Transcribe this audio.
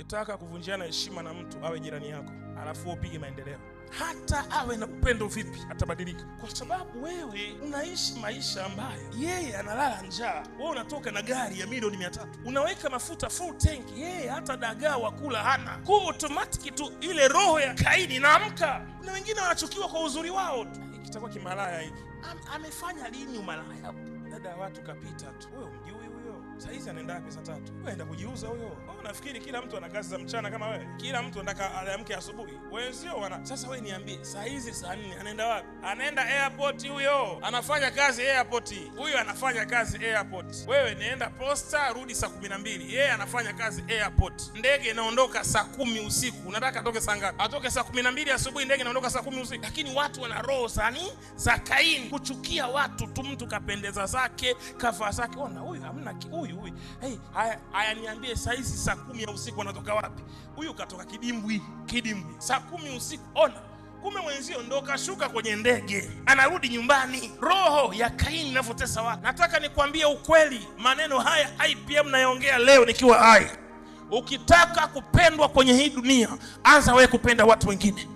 Ukitaka kuvunjiana heshima na mtu awe jirani yako, alafu upige maendeleo, hata awe na upendo vipi, atabadilika. Kwa sababu wewe unaishi maisha ambayo yeye analala njaa, wewe unatoka na gari ya milioni 300, unaweka mafuta full tank, yeye hata dagaa wa kula hana. Kwa automatic tu ile roho ya Kaini inaamka. Na wengine wanachukiwa kwa uzuri wao tu. Kitakuwa kimalaya hiki. Amefanya lini umalaya? Dada watu kapita tu. Wewe mjui huyo? Saizi anaenda pesa 3. Wewe anaenda kujiuza huyo. Wewe unafikiri kila mtu ana kazi za mchana kama wewe? Kila mtu anataka aamke asubuhi. Wewe sio wana. Sasa wewe niambie, saizi saa 4 anaenda wapi? Anaenda airport huyo. Anafanya kazi airport. Huyo anafanya kazi airport. Wewe nenda posta, rudi saa 12. Yeye anafanya kazi airport. Ndege inaondoka saa 10 usiku. Unataka atoke saa ngapi? Atoke saa 12 asubuhi, ndege inaondoka saa 10 usiku. Lakini watu wana roho za Kaini, kuchukia watu tu. Mtu kapendeza zake, kavaa zake. Ona huyu hamna huyu. Hey, haya niambie saizi saa 10 ya usiku anatoka wapi? Huyu katoka kidimbwi saa 10 usiku. Ona, kume mwenzio ndo kashuka kwenye ndege anarudi nyumbani. Roho ya Kaini inavyotesa watu. Nataka nikwambie ukweli, maneno haya IPM nayaongea leo nikiwa hai. Ukitaka kupendwa kwenye hii dunia, anza wewe kupenda watu wengine.